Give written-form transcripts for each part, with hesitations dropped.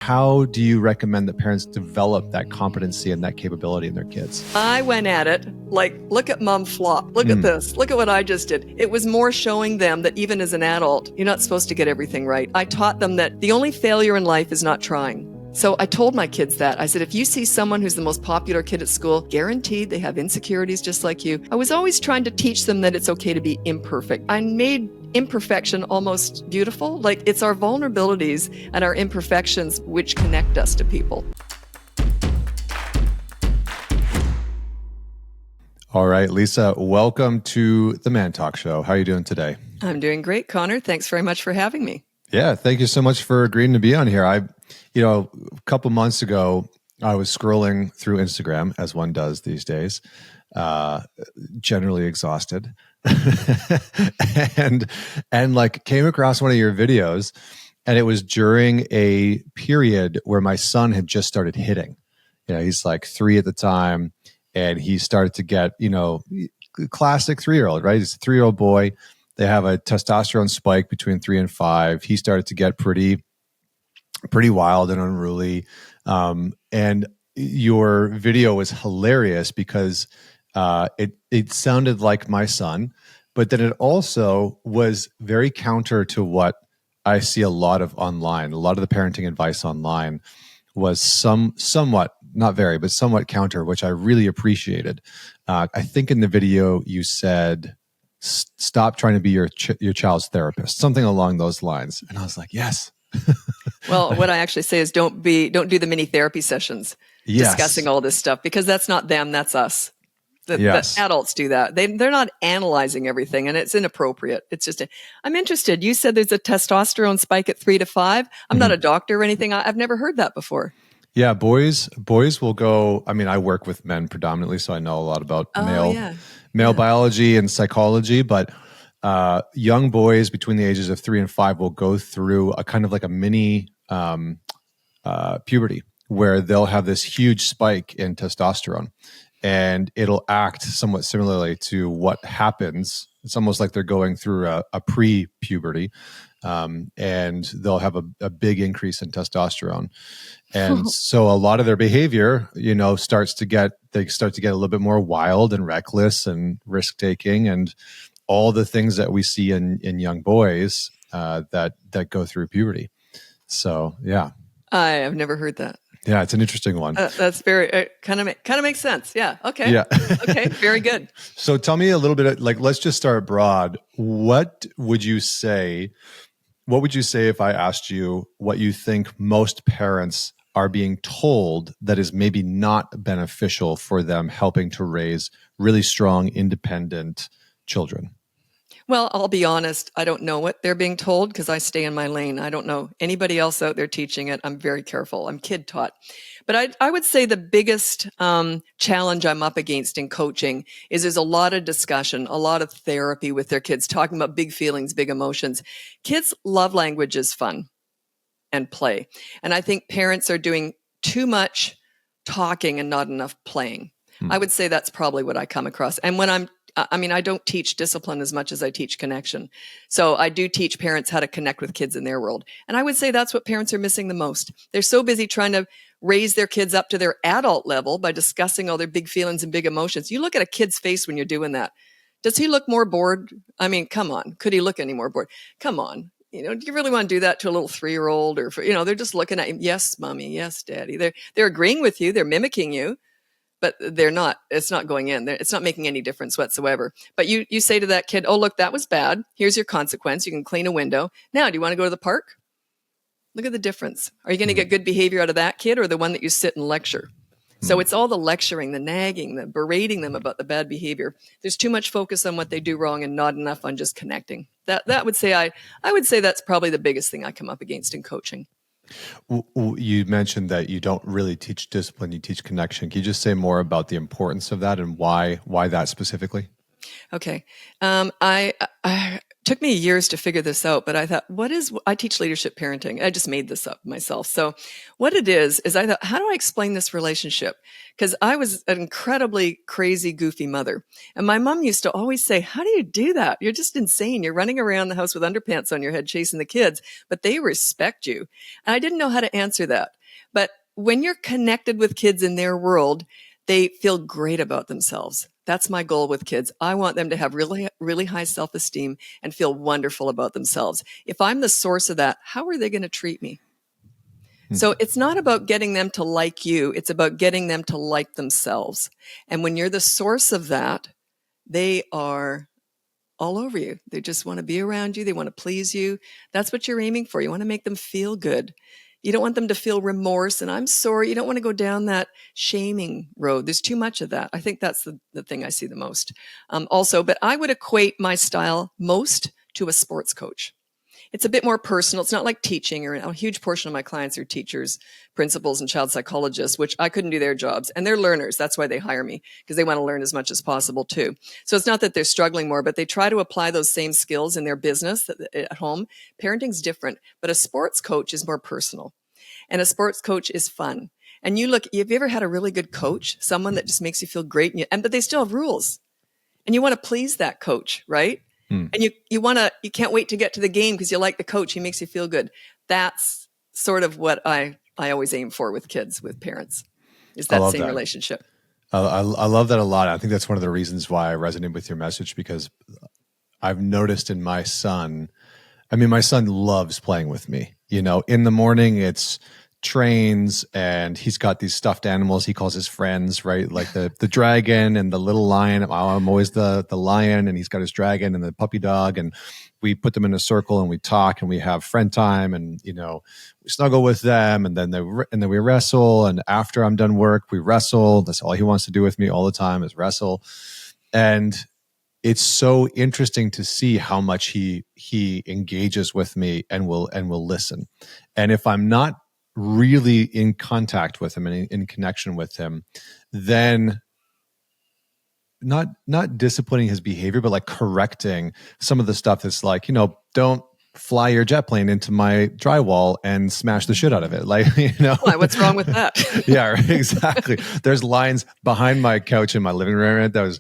How do you recommend that parents develop that competency and that capability in their kids? I went at it like, look at mom flop. Look at this. Look at what I just did. It was more showing them that even as an adult, you're not supposed to get everything right. I taught them that the only failure in life is not trying. So I told my kids that. I said, if you see someone who's the most popular kid at school, guaranteed they have insecurities just like you. I was always trying to teach them that it's okay to be imperfect. I made imperfection almost beautiful. Like, it's our vulnerabilities and our imperfections which connect us to people. All right, Lisa, welcome to the Man Talk Show. How are you doing today? I'm doing great, Connor. Thanks very much for having me. Yeah, thank you so much for agreeing to be on here. A couple months ago, I was scrolling through Instagram, as one does these days, generally exhausted, and like came across one of your videos, and it was during a period where my son had just started hitting. He's like 3 at the time, and he started to get, classic 3-year-old, right? He's a 3-year-old boy. They have a testosterone spike between 3 and 5. He started to get pretty wild and unruly. And your video was hilarious because it sounded like my son, but then it also was very counter to what I see a lot of online. A lot of the parenting advice online was somewhat, not very, but somewhat counter, which I really appreciated. I think in the video you said, stop trying to be your child's therapist, something along those lines. And I was like, yes. Well, what I actually say is don't do the mini therapy sessions discussing all this stuff, because that's not them, that's us. The adults do that. They're not analyzing everything, and it's inappropriate. It's just, I'm interested. You said there's a testosterone spike at 3 to 5. I'm not a doctor or anything. I've never heard that before. Yeah, boys will go. I mean, I work with men predominantly, so I know a lot about male biology and psychology, but young boys between the ages of 3 and 5 will go through a kind of like a mini puberty where they'll have this huge spike in testosterone, and it'll act somewhat similarly to what happens. It's almost like they're going through a pre-puberty, and they'll have a big increase in testosterone. And so a lot of their behavior, starts to get a little bit more wild and reckless and risk-taking and all the things that we see in young boys that go through puberty. So, yeah. I have never heard that. Yeah, it's an interesting one. That's very kind of makes sense. Yeah. Okay. Yeah. Okay. Very good. So tell me a little bit, let's just start broad. What would you say if I asked you what you think most parents are being told that is maybe not beneficial for them helping to raise really strong, independent children? Well, I'll be honest. I don't know what they're being told because I stay in my lane. I don't know anybody else out there teaching it. I'm very careful. I'm kid taught. But I would say the biggest challenge I'm up against in coaching is there's a lot of discussion, a lot of therapy with their kids, talking about big feelings, big emotions. Kids' love language is fun and play. And I think parents are doing too much talking and not enough playing. I would say that's probably what I come across. And when I don't teach discipline as much as I teach connection. So I do teach parents how to connect with kids in their world. And I would say that's what parents are missing the most. They're so busy trying to raise their kids up to their adult level by discussing all their big feelings and big emotions. You look at a kid's face when you're doing that. Does he look more bored? I mean, come on. Could he look any more bored? Come on. Do you really want to do that to a little 3-year-old? Or, they're just looking at you. Yes, mommy. Yes, daddy. They're agreeing with you. They're mimicking you. But they're not, it's not going in there. It's not making any difference whatsoever. But you say to that kid, oh, look, that was bad. Here's your consequence. You can clean a window. Now, do you want to go to the park? Look at the difference. Are you going to get good behavior out of that kid or the one that you sit and lecture? So it's all the lecturing, the nagging, the berating them about the bad behavior. There's too much focus on what they do wrong and not enough on just connecting. That would say I would say that's probably the biggest thing I come up against in coaching. You mentioned that you don't really teach discipline, you teach connection. Can you just say more about the importance of that and why that specifically? Okay. To took me years to figure this out, but I thought, I teach leadership parenting. I just made this up myself. So what it is I thought, how do I explain this relationship? Because I was an incredibly crazy, goofy mother. And my mom used to always say, how do you do that? You're just insane. You're running around the house with underpants on your head, chasing the kids, but they respect you. And I didn't know how to answer that. But when you're connected with kids in their world, they feel great about themselves. That's my goal with kids. I want them to have really, really high self-esteem and feel wonderful about themselves. If I'm the source of that, how are they going to treat me? So it's not about getting them to like you. It's about getting them to like themselves. And when you're the source of that, they are all over you. They just want to be around you. They want to please you. That's what you're aiming for. You want to make them feel good. You don't want them to feel remorse and I'm sorry. You don't want to go down that shaming road. There's too much of that. I think that's the thing I see the most. Also, but I would equate my style most to a sports coach. It's a bit more personal. It's not like teaching, or a huge portion of my clients are teachers, principals, and child psychologists, which I couldn't do their jobs. And they're learners. That's why they hire me, because they want to learn as much as possible too. So it's not that they're struggling more, but they try to apply those same skills in their business at home. Parenting's different, but a sports coach is more personal. And a sports coach is fun. And have you ever had a really good coach, someone that just makes you feel great, but they still have rules, and you want to please that coach, right? And you can't wait to get to the game because you like the coach. He makes you feel good. That's sort of what I always aim for with kids, with parents, is that same relationship. I love that a lot. I think that's one of the reasons why I resonate with your message, because I've noticed in my son, my son loves playing with me. In the morning, it's trains, and he's got these stuffed animals he calls his friends, right? Like the dragon and the little lion. I'm always the lion, and he's got his dragon and the puppy dog, and we put them in a circle and we talk and we have friend time, and we snuggle with them, and then we wrestle, and after I'm done work we wrestle. That's all he wants to do with me all the time, is wrestle. And it's so interesting to see how much he engages with me and will listen. And if I'm not really in contact with him and in connection with him, then not disciplining his behavior, but like correcting some of the stuff that's like, don't fly your jet plane into my drywall and smash the shit out of it. Like, Why, what's wrong with that? Yeah, right, exactly. There's lines behind my couch in my living room. There's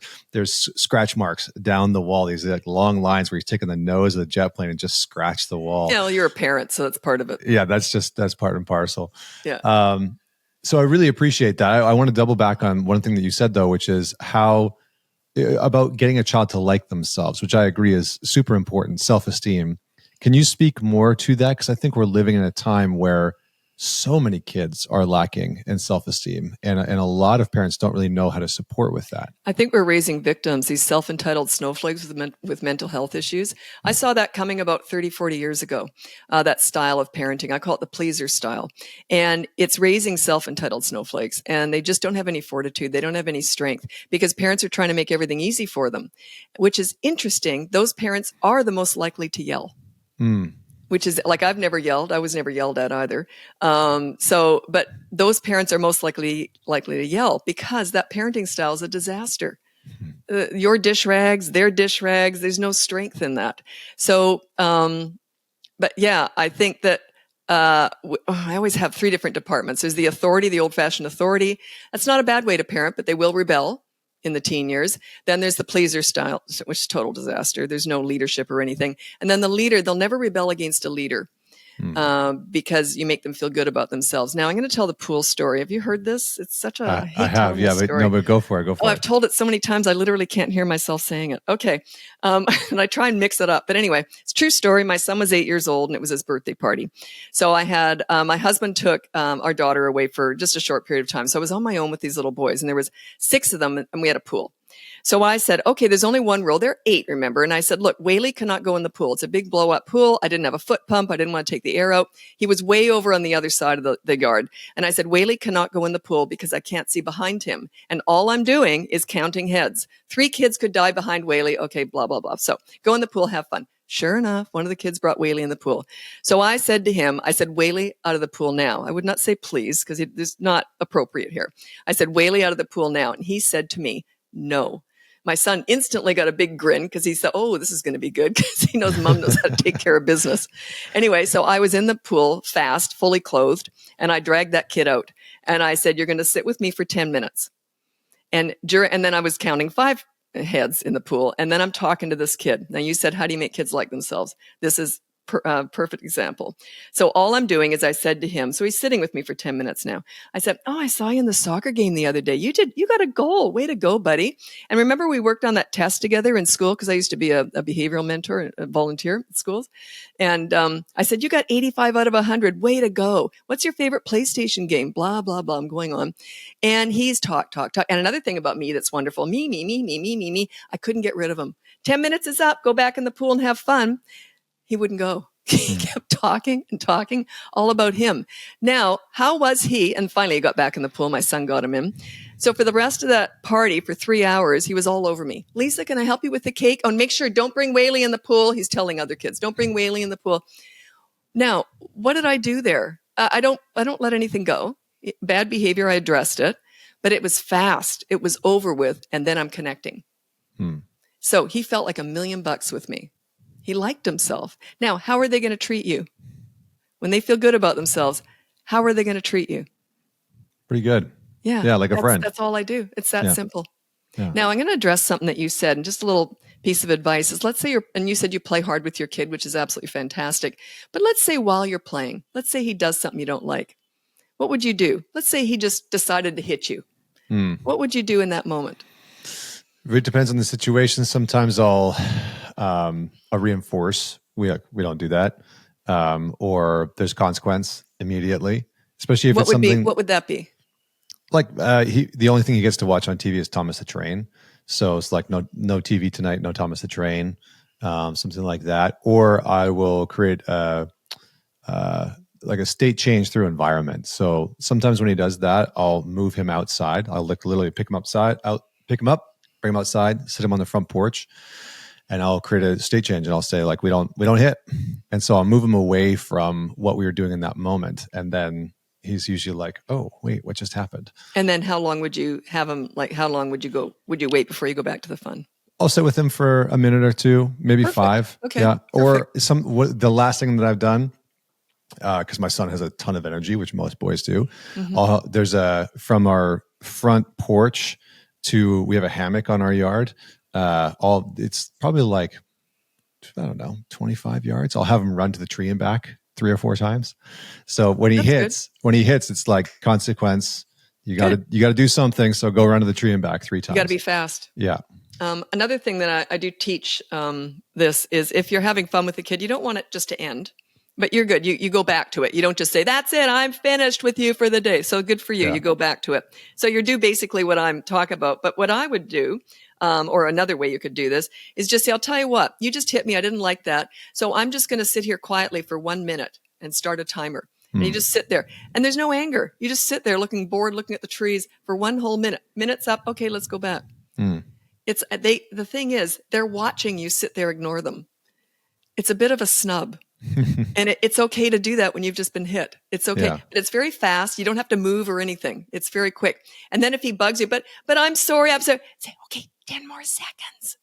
scratch marks down the wall. These like long lines where he's taking the nose of the jet plane and just scratched the wall. Yeah, well, you're a parent, so that's part of it. Yeah, that's part and parcel. Yeah. So I really appreciate that. I want to double back on one thing that you said though, which is about getting a child to like themselves, which I agree is super important. Self-esteem. Can you speak more to that? Because I think we're living in a time where so many kids are lacking in self-esteem, and a lot of parents don't really know how to support with that. I think we're raising victims, these self-entitled snowflakes with mental health issues. I saw that coming about 30, 40 years ago, that style of parenting. I call it the pleaser style. And it's raising self-entitled snowflakes, and they just don't have any fortitude. They don't have any strength because parents are trying to make everything easy for them, which is interesting. Those parents are the most likely to yell. Which is like, I've never yelled. I was never yelled at either. But those parents are most likely to yell because that parenting style is a disaster. Your dish rags, their dish rags, there's no strength in that. So, but yeah, I think that I always have three different departments. There's the authority, the old-fashioned authority. That's not a bad way to parent, but they will rebel in the teen years. Then there's the pleaser style, which is total disaster. There's no leadership or anything. And then the leader, they'll never rebel against a leader because you make them feel good about themselves. Now I'm going to tell the pool story. Have you heard this? It's such a I have, yeah, but go for it. I've told it so many times I literally can't hear myself saying it. Okay. And I try and mix it up. But anyway, it's a true story. My son was 8 years old and it was his birthday party. So I had, my husband took our daughter away for just a short period of time. So I was on my own with these little boys and there was 6 of them and we had a pool. So I said, okay, there's only one rule. There are 8, remember? And I said, look, Whaley cannot go in the pool. It's a big blow up pool. I didn't have a foot pump. I didn't want to take the air out. He was way over on the other side of the yard. And I said, Whaley cannot go in the pool because I can't see behind him. And all I'm doing is counting heads. 3 kids could die behind Whaley. Okay, blah, blah, blah. So go in the pool, have fun. Sure enough, one of the kids brought Whaley in the pool. So I said to him, Whaley, out of the pool now. I would not say please because it's not appropriate here. I said, Whaley, out of the pool now. And he said to me, no. My son instantly got a big grin because he said, oh, this is going to be good because he knows mom knows how to take care of business. Anyway, so I was in the pool fast, fully clothed, and I dragged that kid out. And I said, you're going to sit with me for 10 minutes. And then I was counting 5 heads in the pool. And then I'm talking to this kid. Now, you said, how do you make kids like themselves? This is perfect example. So all I'm doing is I said to him, so he's sitting with me for 10 minutes now. I said, oh, I saw you in the soccer game the other day. You got a goal. Way to go, buddy. And remember we worked on that test together in school because I used to be a behavioral mentor, a volunteer at schools. And I said, you got 85 out of 100. Way to go. What's your favorite PlayStation game? Blah, blah, blah. I'm going on. And he's talk. And another thing about me that's wonderful, me. I couldn't get rid of him. 10 minutes is up. Go back in the pool and have fun. He wouldn't go. He kept talking all about him. Now, how was he? And finally, he got back in the pool. My son got him in. So for the rest of that party, for 3 hours, he was all over me. Lisa, can I help you with the cake? Oh, and make sure, don't bring Whaley in the pool. He's telling other kids, don't bring Whaley in the pool. Now, what did I do there? I don't let anything go. Bad behavior, I addressed it. But it was fast. It was over with. And then I'm connecting. So he felt like $1 million with me. He liked himself. Now, how are they going to treat you? When they feel good about themselves, how are they going to treat you? Pretty good. Yeah. Yeah, like a friend. That's all I do. It's that simple. Yeah. Now, I'm going to address something that you said, and just a little piece of advice is, let's say and you said you play hard with your kid, which is absolutely fantastic. But let's say while you're playing, let's say he does something you don't like. What would you do? Let's say he just decided to hit you. What would you do in that moment? It depends on the situation. Sometimes I'll reinforce. We don't do that, or there's consequence immediately. Especially if it's something. What would that be? Like the only thing he gets to watch on TV is Thomas the Train. So it's like no TV tonight, no Thomas the Train, something like that. Or I will create like a state change through environment. So sometimes when he does that, I'll move him outside. I'll literally pick him up, bring him outside, sit him on the front porch, and I'll create a state change. And I'll say, like, we don't hit. And so I'll move him away from what we were doing in that moment. And then he's usually like, oh, wait, what just happened? And then how long would you have him? Like, how long would you wait before you go back to the fun? I'll sit with him for a minute or two, maybe Perfect. 5. Okay. Yeah. Perfect. Or the last thing that I've done, because my son has a ton of energy, which most boys do. There's from our front porch to, we have a hammock on our yard. It's probably like, I don't know, 25 yards. I'll have him run to the tree and back 3 or 4 times. So when he hits, it's like consequence. You got to do something. So go run to the tree and back 3 times. You got to be fast. Yeah. Another thing that I do teach this is, if you're having fun with a kid, you don't want it just to end. But you're good. You go back to it. You don't just say, that's it, I'm finished with you for the day. So good for you. Yeah. You go back to it. So you do basically what I'm talking about. But what I would do, or another way you could do this, is just say, I'll tell you what, you just hit me. I didn't like that. So I'm just going to sit here quietly for 1 minute and start a timer. And you just sit there. And there's no anger. You just sit there looking bored, looking at the trees for 1 whole minute. Minute's up. Okay, let's go back. The thing is, they're watching you sit there, ignore them. It's a bit of a snub. And it's okay to do that when you've just been hit. It's okay. Yeah. But it's very fast. You don't have to move or anything. It's very quick. And then if he bugs you, but I'm sorry, say, okay, 10 more seconds.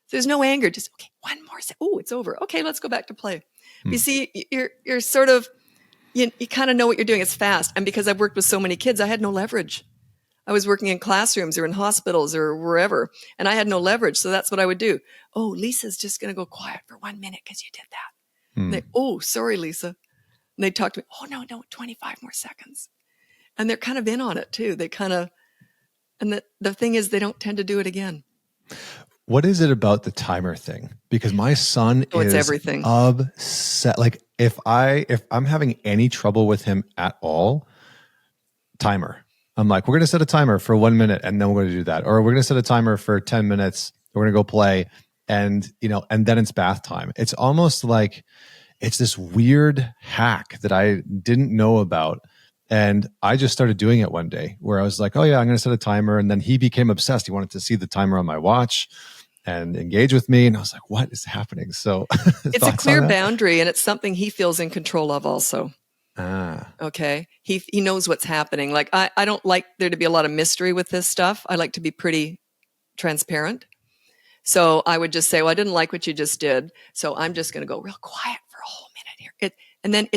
So there's no anger. Just, okay, 1 more second. Oh, it's over. Okay, let's go back to play. You see, you're sort of, you kind of know what you're doing. It's fast. And because I've worked with so many kids, I had no leverage. I was working in classrooms or in hospitals or wherever, and I had no leverage. So that's what I would do. Oh, Lisa's just going to go quiet for 1 minute because you did that. They, oh, sorry, Lisa. And they talk to me. Oh, no, 25 more seconds. And they're kind of in on it too. They kind of, and the thing is, they don't tend to do it again. What is it about the timer thing? Because my son is everything. Upset. Like if I'm having any trouble with him at all, timer. I'm like, we're going to set a timer for 1 minute and then we're going to do that. Or we're going to set a timer for 10 minutes. We're going to go play. And, and then it's bath time. It's almost like it's this weird hack that I didn't know about. And I just started doing it one day where I was like, oh yeah, I'm going to set a timer. And then he became obsessed. He wanted to see the timer on my watch and engage with me. And I was like, what is happening? So it's a clear boundary, and it's something he feels in control of also. Okay. He knows what's happening. Like I don't like there to be a lot of mystery with this stuff. I like to be pretty transparent. So I would just say, well, I didn't like what you just did. So I'm just going to go real quiet for a whole minute here. And then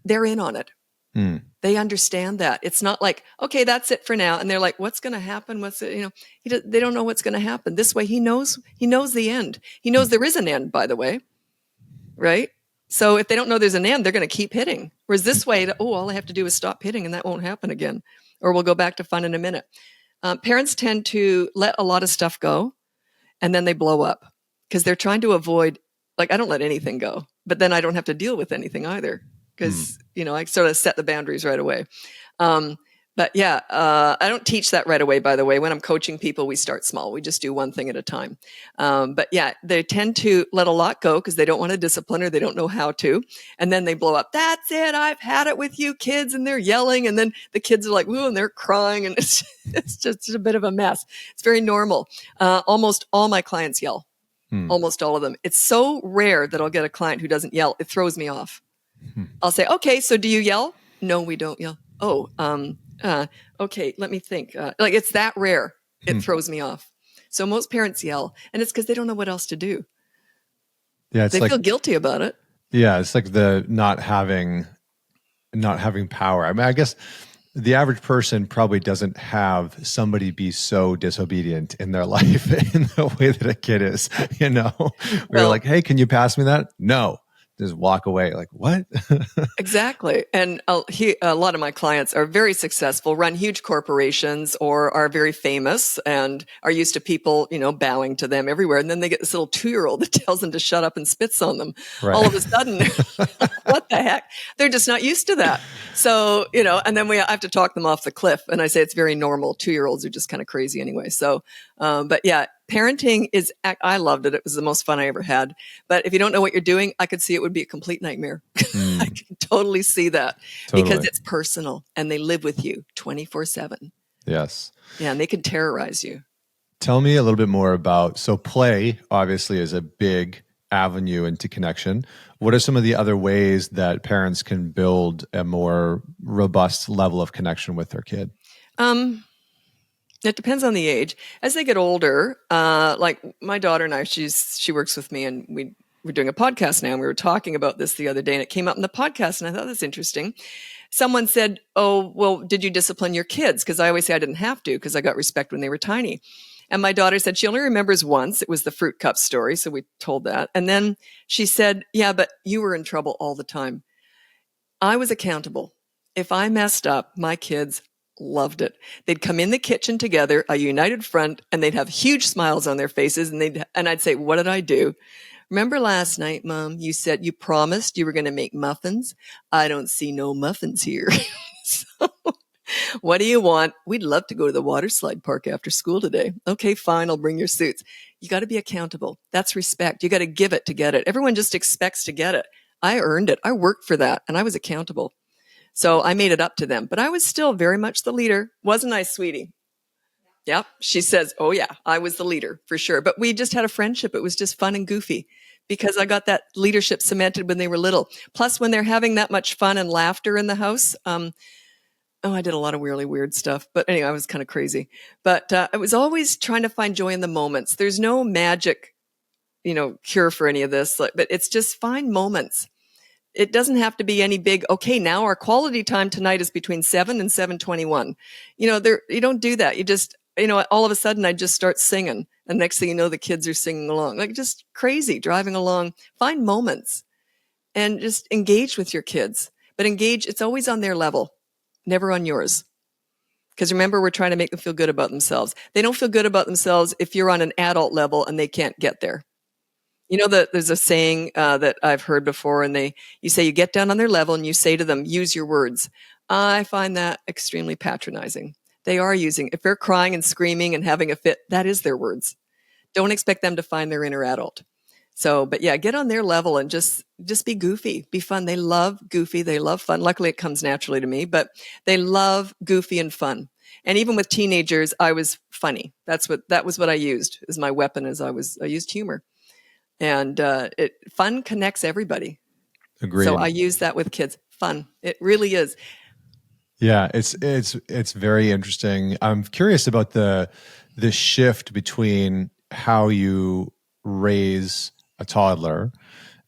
they're in on it. Mm. They understand that. It's not like, okay, that's it for now. And they're like, what's going to happen? They don't know what's going to happen. This way he knows the end. He knows there is an end, by the way. Right? So if they don't know there's an end, they're going to keep hitting. Whereas this way, all I have to do is stop hitting and that won't happen again. Or we'll go back to fun in a minute. Parents tend to let a lot of stuff go and then they blow up because they're trying to avoid, like, I don't let anything go, but then I don't have to deal with anything either because, I sort of set the boundaries right away. But yeah, I don't teach that right away, by the way. When I'm coaching people, we start small. We just do one thing at a time. But yeah, they tend to let a lot go because they don't want to discipline or they don't know how to. And then they blow up. That's it. I've had it with you kids. And they're yelling. And then the kids are like, ooh, and they're crying. And it's just a bit of a mess. It's very normal. Almost all my clients yell. Almost all of them. It's so rare that I'll get a client who doesn't yell. It throws me off. I'll say, okay, so do you yell? No, we don't yell. Oh, okay, let me think. Like it's that rare. It throws me off. So most parents yell, and it's because they don't know what else to do. Yeah, they feel guilty about it. Yeah, it's like the not having power. I mean, I guess the average person probably doesn't have somebody be so disobedient in their life in the way that a kid is. We're like, hey, can you pass me that? No. Just walk away. Like, what? Exactly. And a lot of my clients are very successful, run huge corporations or are very famous and are used to people, bowing to them everywhere. And then they get this little 2-year-old that tells them to shut up and spits on them. Right. All of a sudden, what the heck? They're just not used to that. So, and then I have to talk them off the cliff. And I say it's very normal. 2-year-olds are just kind of crazy anyway. So, but yeah, parenting I loved it. It was the most fun I ever had. But if you don't know what you're doing, I could see it would be a complete nightmare. I can totally see that because it's personal and they live with you 24/7. Yes. Yeah. And they can terrorize you. Tell me a little bit more about, so play obviously is a big avenue into connection. What are some of the other ways that parents can build a more robust level of connection with their kid? It depends on the age. As they get older, like my daughter and I, she works with me and we're doing a podcast now and we were talking about this the other day and it came up in the podcast and I thought that's interesting. Someone said, oh, well, did you discipline your kids? Because I always say I didn't have to because I got respect when they were tiny. And my daughter said she only remembers once. It was the fruit cup story. So we told that. And then she said, yeah, but you were in trouble all the time. I was accountable. If I messed up, my kids loved it. They'd come in the kitchen together, a united front, and they'd have huge smiles on their faces. And I'd say, what did I do? Remember last night, Mom, you said you promised you were going to make muffins. I don't see no muffins here. So, what do you want? We'd love to go to the water slide park after school today. Okay, fine. I'll bring your suits. You got to be accountable. That's respect. You got to give it to get it. Everyone just expects to get it. I earned it. I worked for that and I was accountable. So I made it up to them, but I was still very much the leader. Wasn't I, sweetie? Yep. She says, oh yeah, I was the leader for sure. But we just had a friendship. It was just fun and goofy because I got that leadership cemented when they were little. Plus when they're having that much fun and laughter in the house, I did a lot of really weird stuff, but anyway, I was kind of crazy, but I was always trying to find joy in the moments. There's no magic, cure for any of this, but it's just find moments. It doesn't have to be any big, okay, now our quality time tonight is between 7 and 7:21. You don't do that. You just, all of a sudden I just start singing. And next thing you know, the kids are singing along, like just crazy, driving along. Find moments and just engage with your kids. But it's always on their level, never on yours. Because remember, we're trying to make them feel good about themselves. They don't feel good about themselves if you're on an adult level and they can't get there. There's a saying that I've heard before, and you say you get down on their level and you say to them, use your words. I find that extremely patronizing. They are if they're crying and screaming and having a fit, that is their words. Don't expect them to find their inner adult. So, but yeah, get on their level and just be goofy, be fun. They love goofy. They love fun. Luckily, it comes naturally to me, but they love goofy and fun. And even with teenagers, I was funny. That was what I used as my weapon. I used humor. And fun connects everybody. Agreed. So I use that with kids. Fun. It really is. Yeah, it's very interesting. I'm curious about the shift between how you raise a toddler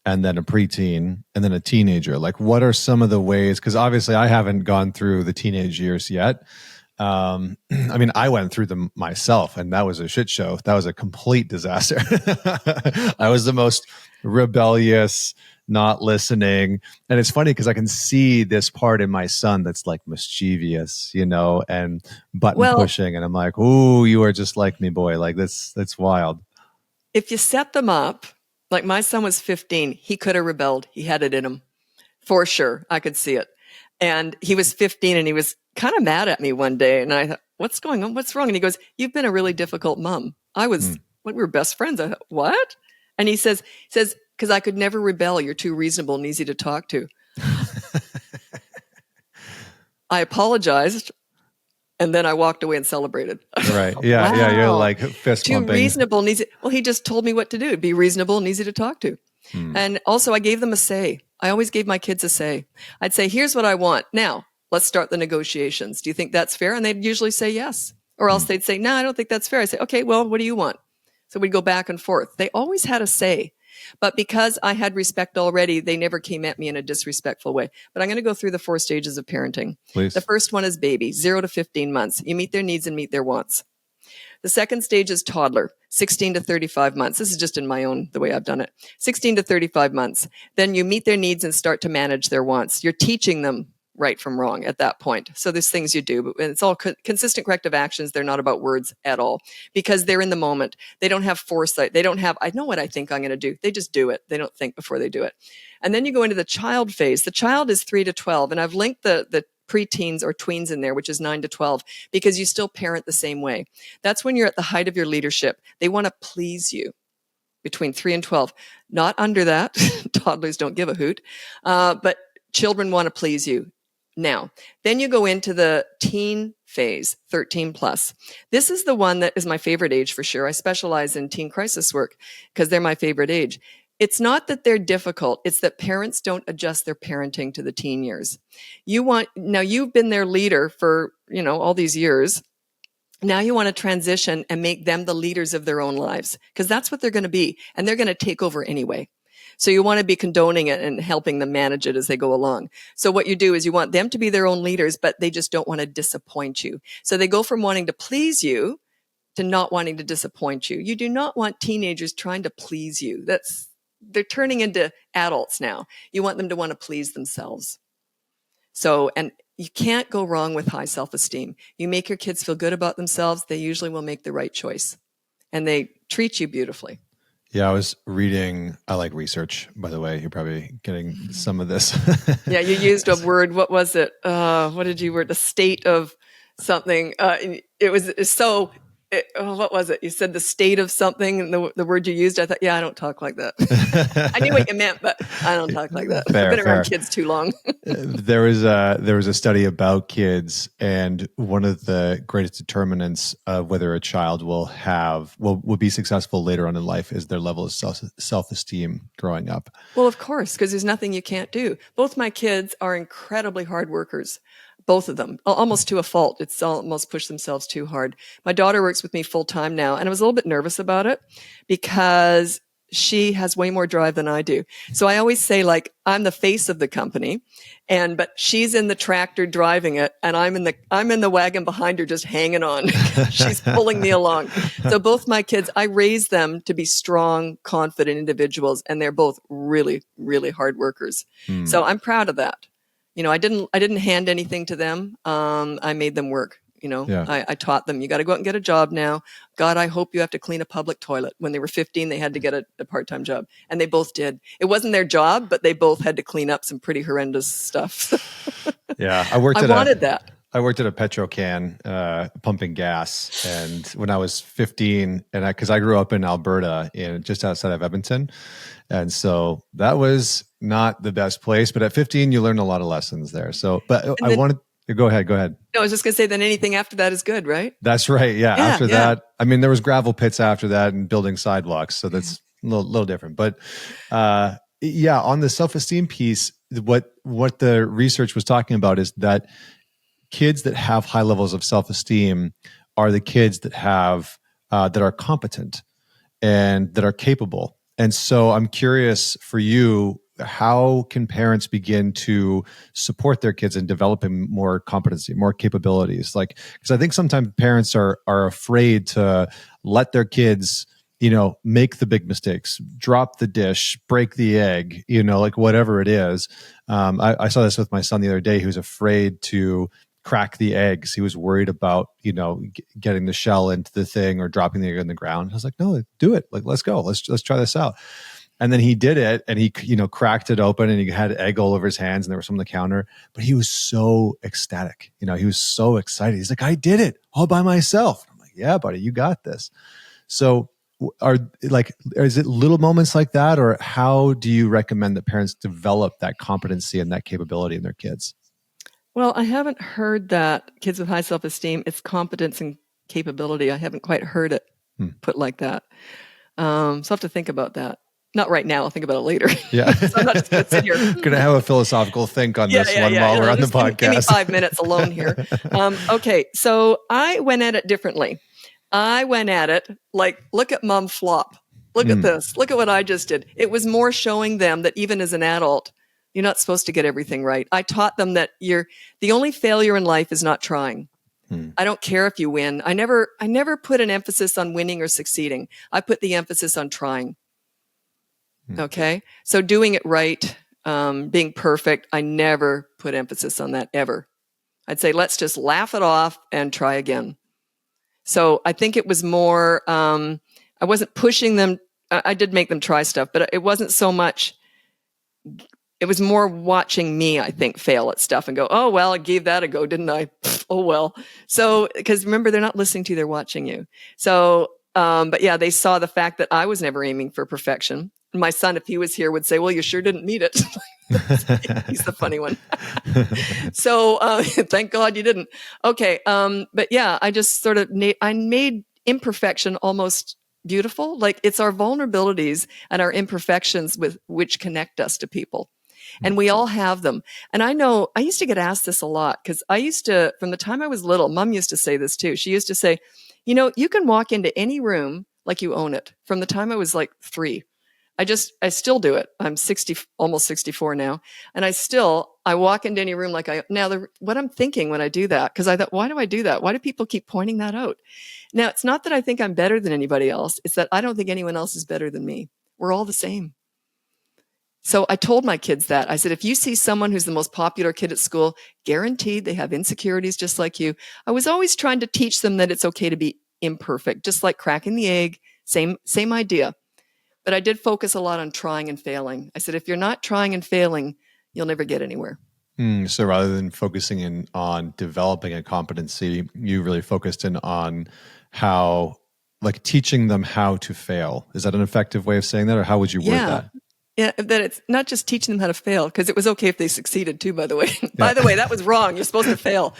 and then a preteen and then a teenager? Like, what are some of the ways? Because obviously I haven't gone through the teenage years yet. I mean, I went through them myself, and that was a shit show. That was a complete disaster. I was the most rebellious, not listening. And it's funny because I can see this part in my son that's like mischievous, and button pushing. And I'm like, ooh, you are just like me, boy. Like that's wild. If you set them up, like my son was 15, he could have rebelled. He had it in him for sure. I could see it. And he was 15 and he was kind of mad at me one day. And I thought, what's going on? What's wrong? And he goes, you've been a really difficult mom. We were best friends. I thought, what? And he says, because I could never rebel. You're too reasonable and easy to talk to. I apologized. And then I walked away and celebrated. Right. Yeah. Wow. Yeah. You're like fist pumping. Too reasonable and easy. Well, he just told me what to do. Be reasonable and easy to talk to. And also I gave them a say. I always gave my kids a say. I'd say, here's what I want. Now, let's start the negotiations. Do you think that's fair? And they'd usually say yes. Or else they'd say, no, I don't think that's fair. I say, okay, well, what do you want? So we'd go back and forth. They always had a say. But because I had respect already, they never came at me in a disrespectful way. But I'm going to go through the 4 stages of parenting. Please. The first one is baby, 0 to 15 months. You meet their needs and meet their wants. The second stage is toddler, 16 to 35 months. This is just in the way I've done it. 16 to 35 months. Then you meet their needs and start to manage their wants. You're teaching them right from wrong at that point. So there's things you do, but it's all consistent corrective actions. They're not about words at all because they're in the moment. They don't have foresight. They don't have, I know what I think I'm going to do. They just do it. They don't think before they do it. And then you go into the child phase. The child is 3 to 12. And I've linked the preteens or tweens in there, which is 9 to 12, because you still parent the same way. That's when you're at the height of your leadership. They want to please you between 3 and 12. Not under that. Toddlers don't give a hoot. But children want to please you. Now, then you go into the teen phase, 13 plus. This is the one that is my favorite age for sure. I specialize in teen crisis work because they're my favorite age. It's not that they're difficult. It's that parents don't adjust their parenting to the teen years. Now you've been their leader for, all these years. Now you want to transition and make them the leaders of their own lives because that's what they're going to be. And they're going to take over anyway. So you want to be condoning it and helping them manage it as they go along. So what you do is you want them to be their own leaders, but they just don't want to disappoint you. So they go from wanting to please you to not wanting to disappoint you. You do not want teenagers trying to please you. They're turning into adults now. You want them to want to please themselves. So, and you can't go wrong with high self-esteem. You make your kids feel good about themselves, they usually will make the right choice. And they treat you beautifully. Yeah, I was reading, I like research, by the way. You're probably getting some of this. Yeah, you used a word. What was it? What did you word? The state of something. What was it? You said the state of something, and the word you used, I thought, yeah, I don't talk like that. I knew what you meant, but I don't talk like that. I've been around kids too long. There was a study about kids, and one of the greatest determinants of whether a child will be successful later on in life is their level of self-esteem growing up. Well, of course, because there's nothing you can't do. Both my kids are incredibly hard workers. Both of them, almost to a fault. It's almost pushed themselves too hard. My daughter works with me full time now, and I was a little bit nervous about it because she has way more drive than I do. So I always say, like, I'm the face of the company, but she's in the tractor driving it, and I'm in the wagon behind her just hanging on. She's pulling me along. So both my kids, I raised them to be strong, confident individuals, and they're both really, really hard workers. So I'm proud of that. I didn't hand anything to them. I made them work. I taught them, you got to go out and get a job now. God, I hope you have to clean a public toilet. When they were 15, they had to get a part-time job. And they both did. It wasn't their job, but they both had to clean up some pretty horrendous stuff. Yeah. I worked at a petro can, pumping gas. And when I was 15, because I grew up in Alberta, just outside of Edmonton. And so that was not the best place. But at 15, you learn a lot of lessons there. So, but I wanted to go ahead. No, I was just going to say then anything after that is good, right? That's right. Yeah. After that, I mean, there was gravel pits after that and building sidewalks. So that's a little different. But on the self-esteem piece, what the research was talking about is that kids that have high levels of self-esteem are the kids that are competent. and that are capable. And so I'm curious for you, how can parents begin to support their kids in developing more competency, more capabilities? Like, because I think sometimes parents are afraid to let their kids, make the big mistakes, drop the dish, break the egg, like whatever it is. I saw this with my son the other day, who's afraid to crack the eggs. He was worried about, getting the shell into the thing or dropping the egg on the ground. I was like, no, do it. Like, let's go. Let's try this out. And then he did it, and he, cracked it open, and he had egg all over his hands, and there was some on the counter. But he was so ecstatic. He was so excited. He's like, I did it all by myself. I'm like, yeah, buddy, you got this. So is it little moments like that, or how do you recommend that parents develop that competency and that capability in their kids? Well, I haven't heard that kids with high self-esteem, it's competence and capability. I haven't quite heard it put like that. So I have to think about that. Not right now. I'll think about it later. Yeah. So I'm not just going to sit here. Going to have a philosophical think on this one while we're on the podcast. Give me 5 minutes alone here. Okay. So I went at it differently. I went at it like, look at mom flop. Look at this. Look at what I just did. It was more showing them that even as an adult, you're not supposed to get everything right. I taught them that the only failure in life is not trying. I don't care if you win. I never put an emphasis on winning or succeeding. I put the emphasis on trying. Okay. So doing it right, being perfect, I never put emphasis on that ever. I'd say, let's just laugh it off and try again. So I think it was more, I wasn't pushing them. I did make them try stuff, but it wasn't so much, it was more watching me, I think, fail at stuff and go, oh, well, I gave that a go, didn't I? Oh, well. So, because remember, they're not listening to you, they're watching you. So, but yeah, they saw the fact that I was never aiming for perfection. My son, if he was here, would say, well, you sure didn't meet it. He's the funny one. So thank God you didn't. Okay. But yeah, I just sort of, I made imperfection almost beautiful. Like, it's our vulnerabilities and our imperfections with which connect us to people. And we all have them. And I know I used to get asked this a lot, because I used to, from the time I was little, mom used to say this too. She used to say, you can walk into any room like you own it. From the time I was like 3. I still do it. I'm 60, almost 64 now. And I walk into any room like what I'm thinking when I do that, because I thought, why do I do that? Why do people keep pointing that out? Now, it's not that I think I'm better than anybody else. It's that I don't think anyone else is better than me. We're all the same. So I told my kids that. I said, if you see someone who's the most popular kid at school, guaranteed they have insecurities just like you. I was always trying to teach them that it's okay to be imperfect, just like cracking the egg, same idea. But I did focus a lot on trying and failing. I said, if you're not trying and failing, you'll never get anywhere. So rather than focusing in on developing a competency, you really focused in on how, like, teaching them how to fail. Is that an effective way of saying that, or how would you word that? Yeah, that it's not just teaching them how to fail, because it was okay if they succeeded too, by the way. By the way, that was wrong. You're supposed to fail.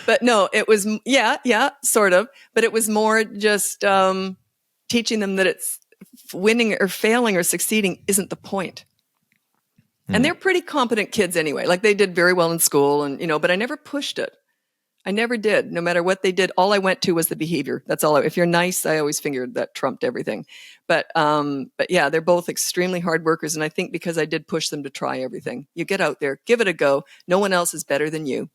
But no, it was, sort of. But it was more just teaching them that it's winning or failing or succeeding isn't the point. And they're pretty competent kids anyway. Like, they did very well in school, and but I never pushed it. I never did. No matter what they did, all I went to was the behavior. That's all. If you're nice, I always figured that trumped everything. But yeah, they're both extremely hard workers, and I think because I did push them to try everything. You get out there, give it a go. No one else is better than you.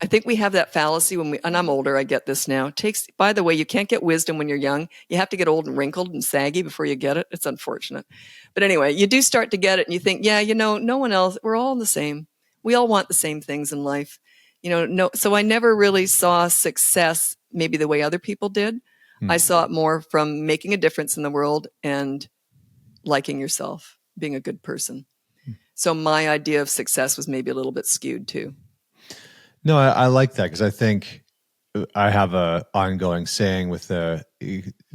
I think we have that fallacy and I'm older, I get this now. By the way, you can't get wisdom when you're young. You have to get old and wrinkled and saggy before you get it. It's unfortunate. But anyway, you do start to get it, and you think, no one else, we're all the same. We all want the same things in life. So I never really saw success maybe the way other people did. I saw it more from making a difference in the world and liking yourself, being a good person. So my idea of success was maybe a little bit skewed too. No, I like that, because I think I have a ongoing saying with the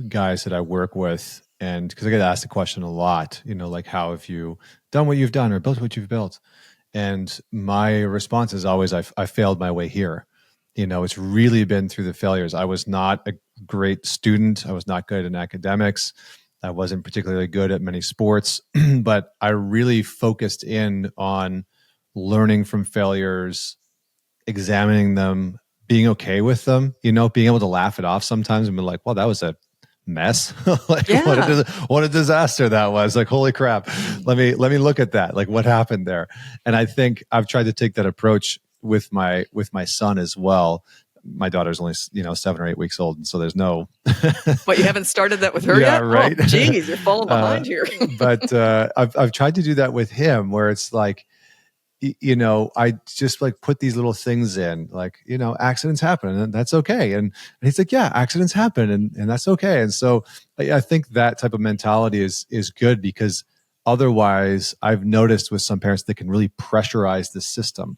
guys that I work with, and because I get asked the question a lot, like, how have you done what you've done or built what you've built? And my response is always, I failed my way here. It's really been through the failures. I was not a great student. I was not good in academics. I wasn't particularly good at many sports, but I really focused in on learning from failures, examining them, being okay with them, being able to laugh it off sometimes and be like, well, that was a mess. Like Yeah. what a disaster that was. Like, holy crap. Let me look at that. Like, what happened there? And I think I've tried to take that approach with my son as well. My daughter's only 7 or 8 weeks old, and so there's no What, you haven't started that with her yeah, yet? right. Oh, geez, you're falling behind here. But I've tried to do that with him, where it's like, I just like put these little things in, like, accidents happen and that's okay. And he's like, yeah, accidents happen and that's okay. And so I think that type of mentality is good, because otherwise I've noticed with some parents, they can really pressurize the system.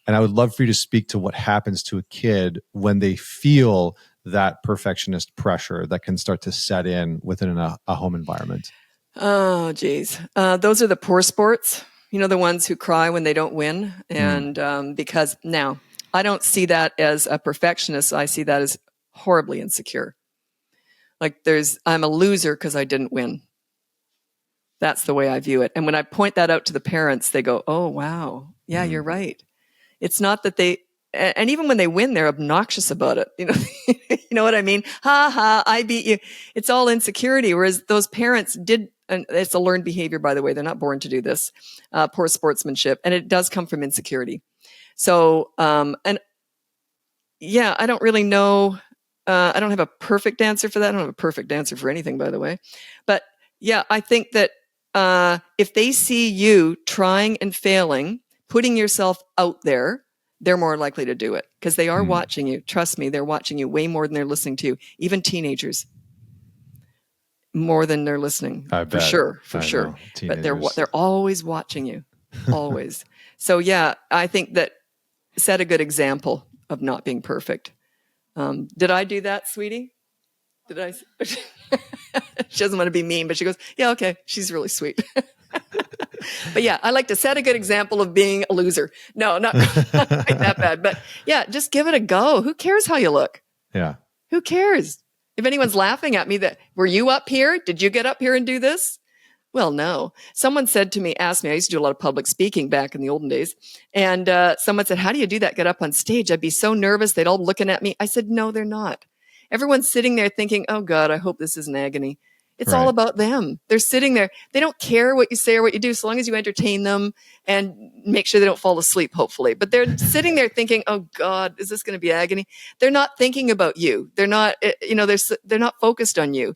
And I would love for you to speak to what happens to a kid when they feel that perfectionist pressure that can start to set in within a home environment. Oh, geez. Those are the poor sports, the ones who cry when they don't win. And because now I don't see that as a perfectionist. I see that as horribly insecure. Like I'm a loser because I didn't win. That's the way I view it. And when I point that out to the parents, they go, oh, wow. Yeah, you're right. It's not that and even when they win, they're obnoxious about it. You know what I mean? Ha ha, I beat you. It's all insecurity. Whereas those parents and it's a learned behavior, by the way. They're not born to do this. Poor sportsmanship. And it does come from insecurity. So, and yeah, I don't really know. I don't have a perfect answer for that. I don't have a perfect answer for anything, by the way. But yeah, I think that if they see you trying and failing, putting yourself out there, they're more likely to do it, because they are watching you. Trust me, they're watching you way more than they're listening to you. Even teenagers, more than they're listening. I for bet. sure. Know. But they're always watching you, always. So yeah, I think that set a good example of not being perfect. Did I do that, sweetie? Did I? She doesn't want to be mean, but she goes, yeah, okay. She's really sweet. But yeah, I like to set a good example of being a loser. No, not quite that bad. But yeah, just give it a go. Who cares how you look? Yeah. Who cares? If anyone's laughing at me were you up here? Did you get up here and do this? Well, no. Someone asked me, I used to do a lot of public speaking back in the olden days. And someone said, how do you do that? Get up on stage? I'd be so nervous. They'd all looking at me. I said, no, they're not. Everyone's sitting there thinking, oh God, I hope this isn't agony. It's all about them. They're sitting there. They don't care what you say or what you do, so long as you entertain them and make sure they don't fall asleep, hopefully. But they're sitting there thinking, oh God, is this going to be agony? They're not thinking about you. They're not, they're not focused on you.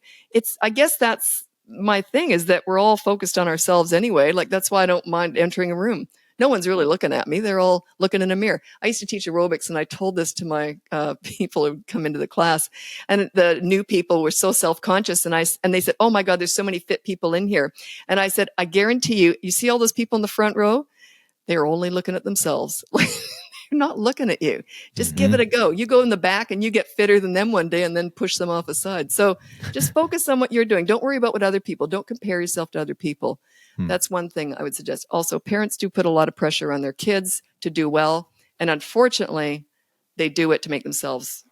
I guess that's my thing, is that we're all focused on ourselves anyway. Like, that's why I don't mind entering a room. No one's really looking at me. They're all looking in a mirror. I used to teach aerobics, and I told this to my people who come into the class, and the new people were so self-conscious. And they said, oh my God, there's so many fit people in here. And I said, I guarantee you see all those people in the front row? They're only looking at themselves. They're not looking at you. Just give it a go. You go in the back and you get fitter than them one day, and then push them off aside. So just focus on what you're doing. Don't worry about what other people. Don't compare yourself to other people. That's one thing I would suggest. Also, parents do put a lot of pressure on their kids to do well. And unfortunately, they do it to make themselves